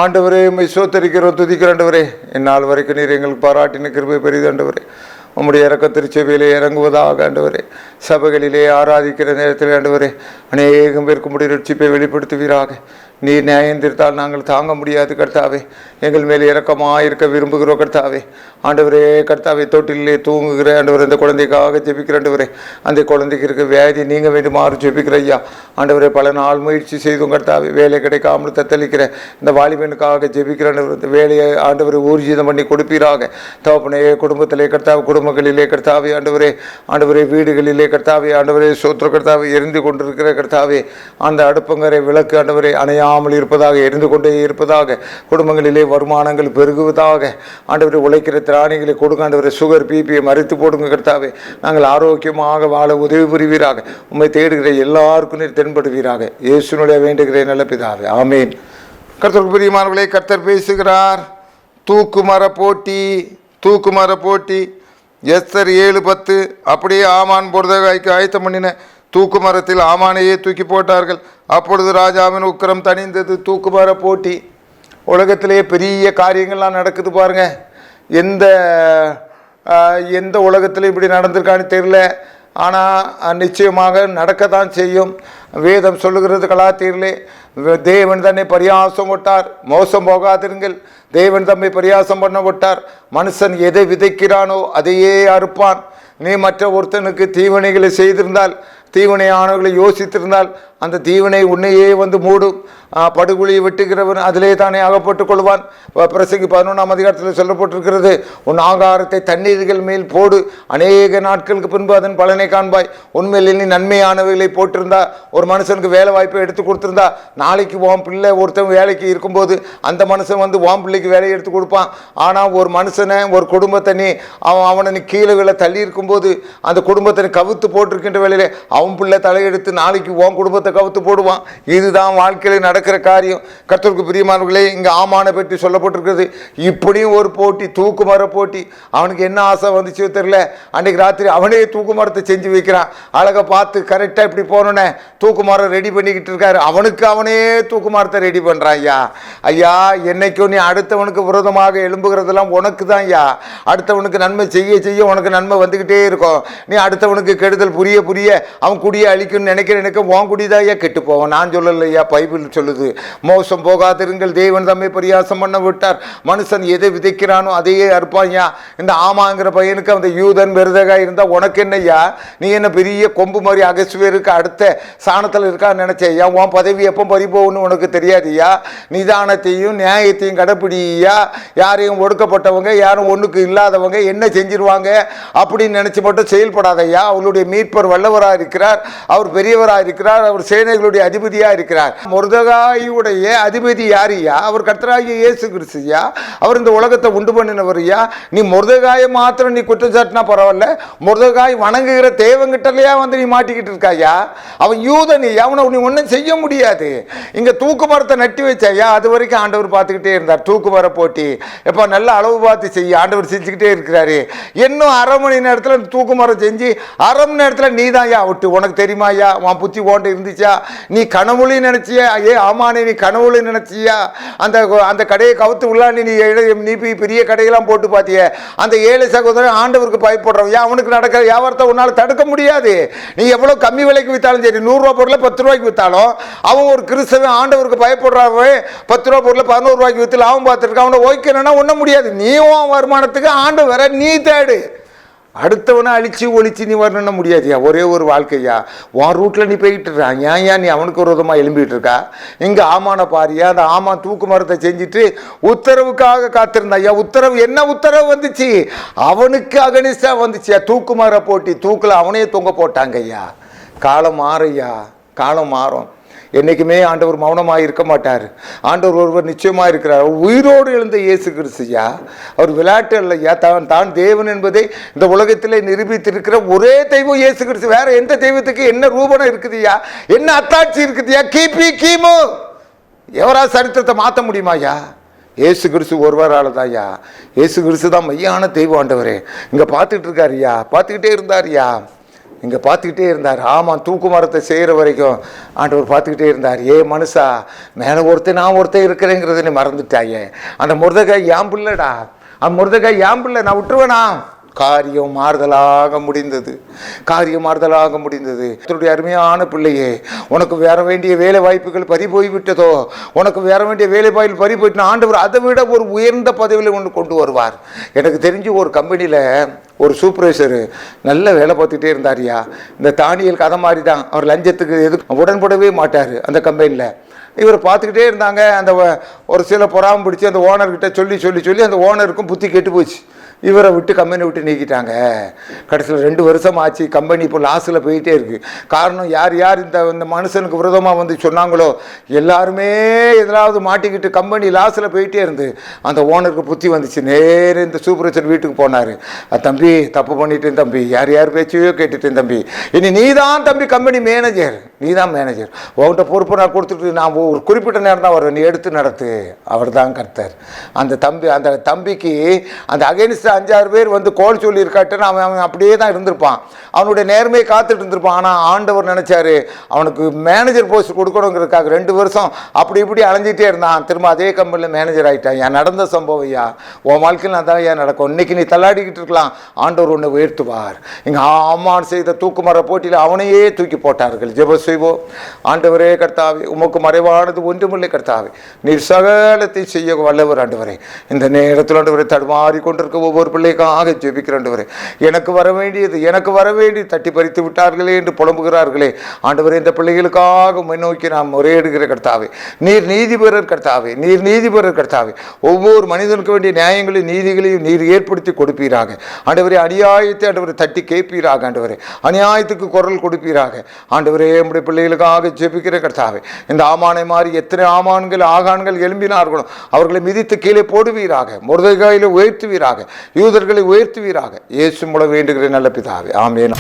ஆண்டவரே உம்மை சோத்தரிக்கிறோம், துதிக்கிற ஆண்டவரே. இந்நாள் வரைக்கும் நீர் எங்களுக்கு பாராட்டின கிருபை பெரிது ஆண்டவரே. உம்முடைய இறக்க திருச்சபையிலே இறங்குவதாக ஆண்டவரே. சபைகளிலே ஆராதிக்கிற நேரத்தில் ஆண்டவரே அநேகம் பேருக்கு உம்முடைய ரட்சிப்பை வெளிப்படுத்துவீராக. நீர் நியாயம் தீர்த்தால் நாங்கள் தாங்க முடியாது கர்த்தாவே. எங்கள் மேல் இரக்கமாக இருக்க விரும்புகிறோம் கர்த்தாவே. ஆண்டவரே கர்த்தாவே, தொட்டிலே தூங்குகிற ஆண்டவர் இந்த குழந்தைக்காக ஜெபிக்கிற ஆண்டவரே. அந்த குழந்தைக்கு இருக்க வியாதி நீங்க வேண்டுமாறு ஜெபிக்கிற ஐயா. ஆண்டவரே, பல நாள் முயற்சி செய்தும் கர்த்தாவே வேலை கிடைக்காமல் தத்தளிக்கிற இந்த வாலிபனுக்காக ஜெபிக்கிற ஆண்டவர். இந்த வேலையை ஆண்டவரை ஊர்ஜிதம் பண்ணி கொடுப்பீராக. தகப்பனே, குடும்பத்திலே கர்த்தாவே, குடும்பங்களிலே கர்த்தாவே ஆண்டவரே, ஆண்டவரே வீடுகளிலே கர்த்தாவே, ஆண்டவரே சோத்திர கர்த்தாவே, எரிந்து கொண்டிருக்கிற கர்த்தாவே அந்த அடுப்பங்கரை விளக்கு ஆண்டவரே அணையாமல் இருப்பதாக, எரிந்து கொண்டே இருப்பதாக, குடும்பங்களிலே வருமானங்கள் பெருகுவதாக. ஆண்டவரை உழைக்கிற திராணிகளை கொடுங்க ஆண்டவரை. சுகர் பிபியை மறைத்து போடுங்க கர்த்தாவே. நாங்கள் ஆரோக்கியமாக வாழ உதவி புரிவீராக. உம்மை தேடுகிற எல்லாருக்கும் நீர் தென்படுவீராக. இயேசுனுடைய வேண்டுகிறேன் நல்ல பிதாவே, ஆமீன். கர்த்தருக்கு பிரியமானவர்களே, கர்த்தர் பேசுகிறார். தூக்குமர போட்டி, தூக்குமர போட்டி. எஸ்தர் 7:10. அப்படியே ஆமான் பொருதகாய்க்கு ஆயத்தம் பண்ணின தூக்குமரத்தில் ஆமானையே தூக்கி போட்டார்கள். அப்பொழுது ராஜாவின் உக்கிரம் தணிந்தது. தூக்குமர போட்டி. உலகத்திலே பெரிய காரியங்கள்லாம் நடக்குது பாருங்க. எந்த உலகத்தில் இப்படி நடந்திருக்கான்னு தெரியல. ஆனால் நிச்சயமாக நடக்கத்தான் செய்யும். வேதம் சொல்லுகிறது கலாத்தியர்களே, தேவன் தன்னை பரியாசம் விட்டார், மோசம் போகாதிருங்கள். தேவன் தம்மை பரியாசம் பண்ண விட்டார். மனுஷன் எதை விதைக்கிறானோ அதையே அறுப்பான். நீ மற்ற ஒருத்தனுக்கு தீவனைகளை செய்திருந்தால், தீவனையானவர்களை யோசித்திருந்தால், அந்த தீவனை உன்னையே வந்து மூடும். படுகொலியை வெட்டுகிறவன் அதிலே தானே அகப்பட்டுக் கொள்வான். பிரசங்கி 11ஆம் அதிகாரத்தில் சொல்லப்பட்டிருக்கிறது, உன் ஆகாரத்தை தண்ணீர்கள் மேல் போடு, அநேக நாட்களுக்கு பின்பு அதன் பலனை காண்பாய். உண்மையில் நீ நன்மையானவைகளை போட்டிருந்தா, ஒரு மனுஷனுக்கு வேலை வாய்ப்பை எடுத்து கொடுத்துருந்தா, நாளைக்கு உன் பிள்ளை ஒருத்தன் வேலைக்கு இருக்கும்போது அந்த மனுஷன் வந்து உன் பிள்ளைக்கு வேலையை எடுத்து கொடுப்பான். ஆனால் ஒரு மனுஷனை, ஒரு குடும்பத்தை நீ அவனை நீ கீழே விலை தள்ளி இருக்கும்போது அந்த குடும்பத்தை கவுத்து போட்டிருக்கின்ற வேலையிலே அவன் பிள்ளை தலையெடுத்து நாளைக்கு உன் குடும்பத்தை கவுத்து போடுவான். இதுதான் வாழ்க்கையில் நடக்கிற காரியம். கர்த்தருக்கு பிரியமானவர்களே, இங்கே ஆமானை பற்றி சொல்லப்பட்டிருக்கிறது. இப்படியும் ஒரு போட்டி, தூக்குமர போட்டி. அவனுக்கு என்ன ஆசை வந்துச்சு தெரியல. அன்றைக்கு ராத்திரி அவனே தூக்குமரத்தை செஞ்சு வைக்கிறான். அழகை பார்த்து கரெக்டாக இப்படி போனோன்னே தூக்குமரம் ரெடி பண்ணிக்கிட்டு இருக்காரு. அவனுக்கு அவனே தூக்குமரத்தை ரெடி பண்ணுறான். ஐயா ஐயா, என்னைக்கும் நீ அடுத்தவனுக்கு விரோதமாக எழும்புகிறதெல்லாம் உனக்கு தான் ஐயா. அடுத்தவனுக்கு நன்மை செய்ய செய்ய உனக்கு நன்மை வந்துக்கிட்டே இருக்கும். நீ அடுத்தவனுக்கு கெடுதல் புரிய புரிய அவன் குடியை அழிக்கணும்னு நினைக்க உன் குடிதான் ஐயா கெட்டு போவான். நான் சொல்லலையா, பைபிள் சொல்லுது. மோசம் போகாதிருங்கள், தேவன் தம்மை பரியாசம் பண்ண விட்டார். மனுஷன் எதை விதைக்கிறானோ அதையே அறுப்பாயா. இந்த ஆமாங்கிற பையனுக்கு அந்த யூதன் விருதகாய் இருந்தால் உனக்கு என்னையா? நீ என்ன பெரிய கொம்பு மாதிரி அகசுவேருக்கு அடுத்த சாணத்தில் இருக்கான்னு நினைச்சையா? உன் பதவி எப்போ பறிப்போன்னு உனக்கு தெரியாதுயா. நிதானத்தையும் நியாயத்தையும் கடைப்பிடியா. யாரையும் ஒடுக்கப்பட்டவங்க, யாரும் ஒன்றுக்கு இல்லாதவங்க என்ன செஞ்சிருவாங்க அப்படின்னு நினைச்சு மட்டும் செயல்படாதையா. அவளுடைய மீட்பர் வல்லவராக இருக்கிறார், அவர் பெரியவராக இருக்கிறார், அவர் சேனைகளுடைய அதிபதியாக இருக்கிறார். மொர்தெகாயுடைய அதிபதி யாரியா? அவர் கர்த்தராகிய இயேசு கிறிஸ்துயா. அவர் இந்த உலகத்தை உண்டு பண்ணினவரியா. நீ மொர்தெகாயை மாத்திரம் நீ குற்றம் சாட்டினா பரவாயில்ல, மொர்தெகாய் வணங்குகிற தேவங்கிட்டலையா வந்து நீ மாட்டிக்கிட்டு இருக்காயா? அவன் யூதனி, அவனை நீ ஒன்றும் செய்ய முடியாது. இங்கே தூக்கு மரத்தை நட்டி வச்சாயா, அது வரைக்கும் ஆண்டவர் பார்த்துக்கிட்டே இருந்தார். தூக்கு மர போட்டி எப்போ நல்ல அளவு பார்த்து செய்ய ஆண்டவர் செஞ்சுக்கிட்டே இருக்கிறாரு. இன்னும் அரை மணி நேரத்தில் தூக்கு மரம் செஞ்சு அரை மணி நேரத்தில் நீ தான் யா விட்டு. உனக்கு தெரியுமாயா உன் புத்தி ஓண்ட இருந்துச்சா? நீ கனவுலையும் நினைச்சியா? ஆமானே, நீ கனவுலையும் நினைச்சியா? அந்த கடையை கவுத்து உள்ளா நீ பெரிய கடையெல்லாம் போட்டு பார்த்திய. அந்த ஏழை சகோதரன் ஆண்டவருக்கு பயப்படுறவன், அவனுக்கு நடக்கிற வியாபாரத்தை உன்னால் தடுக்க முடியாது. நீ எவ்வளோ கம்மி விலைக்கு விற்றாலும் சரி, 100 ரூபா பொருளை 10 ரூபாய்க்கு விற்றாலும் அவன் ஒரு கிறிஸ்தவன், ஆண்டவருக்கு பயப்படுறாவே. 10 ரூபா பொருளை 11 ரூபாய்க்கு விற்று லாபம் பார்த்துருக்கான். அவனை ஓய்க்கணும்னா ஒன்றும் முடியாது. நீயும் வருமானத்துக்கு ஆண்டு வர நீ தேடு. அடுத்தவனை அழிச்சு ஒழிச்சு நீ வரணும்னு முடியாதுயா. ஒரே ஒரு வாழ்க்கையா, உன் ரூட்டில் நீ போயிட்டு இருக்கான். ஏன் நீ அவனுக்கு விரோதமாக எழும்பிட்டு இருக்கா? இங்கே ஆமான பாரியா. அந்த ஆமா தூக்கு மரத்தை செஞ்சுட்டு உத்தரவுக்காக காத்திருந்தாயா. உத்தரவு என்ன உத்தரவு வந்துச்சு? அவனுக்கு அகனிஸ்டா வந்துச்சியா. தூக்கு மர போட்டி, தூக்கில் அவனே தொங்க போட்டாங்க ஐயா. காலம் மாறையா, காலம் மாறும். என்றைக்குமே ஆண்டவர் மௌனமாக இருக்க மாட்டார். ஆண்டவர் ஒருவர் நிச்சயமாக இருக்கிறார். உயிரோடு எழுந்த இயேசு கிறிஸ்துயா. அவர் விளையாட்டு இல்லையா. தான் தேவன் என்பதை இந்த உலகத்திலே நிரூபித்திருக்கிற ஒரே தெய்வம் இயேசு கிறிஸ்து. வேற எந்த தெய்வத்துக்கு என்ன ரூபணம் இருக்குதுயா? என்ன அத்தாட்சி இருக்குதுயா? கிமு எவரால் சரித்திரத்தை மாற்ற முடியுமாயா? இயேசு கிறிஸ்து ஒருவரால் தான்யா. இயேசு கிறிஸ்து தான் மையான தெய்வம். ஆண்டவரே இங்கே பார்த்துக்கிட்டு இருக்காருயா, பார்த்துக்கிட்டே இருந்தாருயா. இங்கே பார்த்துக்கிட்டே இருந்தார். ஆமாம், தூக்கு மரத்தை செய்கிற வரைக்கும் ஆண்டவர் பார்த்துக்கிட்டே இருந்தார். மனுஷா, மேலே ஒருத்தர் நான் ஒருத்தர் இருக்கிறேங்கிறத நீ மறந்துட்டாயே. அந்த மொர்தெகாய் ஏன் பிள்ளைடா, அந்த மொர்தெகாய் ஏன் பிள்ளை, நான் விட்டுருவேனா? காரியம் மாறுதலாக முடிந்தது. காரியம் மாறுதலாக முடிந்தது. என்னுடைய அருமையான பிள்ளையே, உனக்கு வேற வேண்டிய வேலை வாய்ப்புகள் பறி போய்விட்டதோ, உனக்கு வேற வேண்டிய வேலை வாய்ப்பு பறி போயிட்டு ஆண்டவர் அதை விட ஒரு உயர்ந்த பதவியில் ஒன்று கொண்டு வருவார். எனக்கு தெரிஞ்சு ஒரு கம்பெனியில் ஒரு சூப்பர்வைசரு நல்ல வேலை பார்த்துக்கிட்டே இருந்தாரியா. இந்த தானியல் கதை மாதிரி தான். அவர் லஞ்சத்துக்கு எதுக்கு உடன்படவே மாட்டார் அந்த கம்பெனியில். இவர் பார்த்துக்கிட்டே இருந்தாங்க. அந்த ஒரு சில பொறாமல் பிடிச்சி அந்த ஓனர்கிட்ட சொல்லி சொல்லி சொல்லி அந்த ஓனருக்கும் புத்தி கெட்டு போச்சு. இவரை விட்டு கம்பெனி விட்டு நீக்கிட்டாங்க. கடைசியில் 2 வருஷம் ஆச்சு. கம்பெனி இப்போ லாஸில் போயிட்டே இருக்குது. காரணம், யார் யார் இந்த மனுஷனுக்கு விரோதமாக வந்து சொன்னாங்களோ எல்லாருமே எதாவது மாட்டிக்கிட்டு கம்பெனி லாஸில் போயிட்டே இருந்து அந்த ஓனருக்கு புத்தி வந்துச்சு. நேரு இந்த சூப்பர்வைசர் வீட்டுக்கு போனார். தம்பி, தப்பு பண்ணிட்டேன் தம்பி, யார் யார் பேச்சையோ கேட்டுட்டேன் தம்பி, இனி நீ தான் தம்பி கம்பெனி மேனேஜர், நீ தான் மேனேஜர், உன்கிட்ட பொறுப்பு நான் கொடுத்துட்டு நான் ஒரு குறிப்பிட்ட நேரம் தான் வருவேன், நீ எடுத்து நடத்து. அவர் தான் கர்த்தர். அந்த தம்பிக்கு அந்த அகைன்ஸ்ட் 5-6 பேர் வந்து கோல் சொல்லி இருக்காட்டுன்னு அவன் அப்படியே தான் இருந்திருப்பான். அவனுடைய நேர்மையை காத்துட்டு இருந்திருப்பான். ஆனால் ஆண்டவர் நினைச்சாரு அவனுக்கு மேனேஜர் போஸ்ட் கொடுக்கணுங்கிறதுக்காக 2 வருஷம் அப்படி இப்படி அலைஞ்சிட்டே இருந்தான். திரும்ப அதே கம்பெனியில் மேனேஜர் ஆகிட்டான். ஏன் நடந்த சம்பவம் ஐயா, உன் வாழ்க்கையில் அதான் ஏன் நடக்கும். இன்னைக்கு நீ தள்ளாடிக்கிட்டு இருக்கலாம், ஆண்டவர் உன்னை உயர்த்துவார். இங்கே ஆமான் செய்த தூக்குமர போட்டியில் அவனையே தூக்கி போட்டார்கள். ஜெபம் செய்வோம். ஆண்டவரே கர்த்தாவே, உமக்கு மறைவானது ஒன்றுமில்லை கர்த்தாவே, நீர் சகலத்தை செய்ய வல்லவர் ஆண்டவரே. இந்த நேரத்தில் ஆண்டவரை தடுமாறி கொண்டிருக்க ஒவ்வொரு பிள்ளைக்காக ஜெபிக்கிற ஆண்டவரே, எனக்கு வர வேண்டியது தட்டி பறித்து விட்டார்களே என்று புலம்புகிறார்களே ஆண்டவரே, இந்த பிள்ளைகளுக்காக முன்னோக்கி நாம் முறையிடுகிற கர்த்தாவே, நீர் நீதிபரர் கர்த்தாவே, நீர் நீதிபரர் கர்த்தாவே. ஒவ்வொரு மனிதனுக்கு வேண்டிய நியாயங்களையும் நீதிகளையும் நீர் ஏற்படுத்தி கொடுப்பீராக ஆண்டவரே. அநியாயத்தை ஆண்டவரை தட்டி கேட்பீராக ஆண்டவரே. அநியாயத்துக்கு குரல் கொடுப்பீராக ஆண்டவரே. நம்முடைய பிள்ளைகளுக்காக ஜெபிக்கிற கர்த்தாவே, இந்த ஆமானை மாதிரி எத்தனை ஆமான்கள் ஆகான்கள் எழும்பினார்களோ அவர்களை மிதித்து கீழே போடுவீராக. மொர்தெகாயில உயர்த்துவீராக. யூதர்களை உயர்த்துவீராக. இயேசு மூலம் வேண்டுகிறேன் நல்ல பிதாவே, ஆமென்.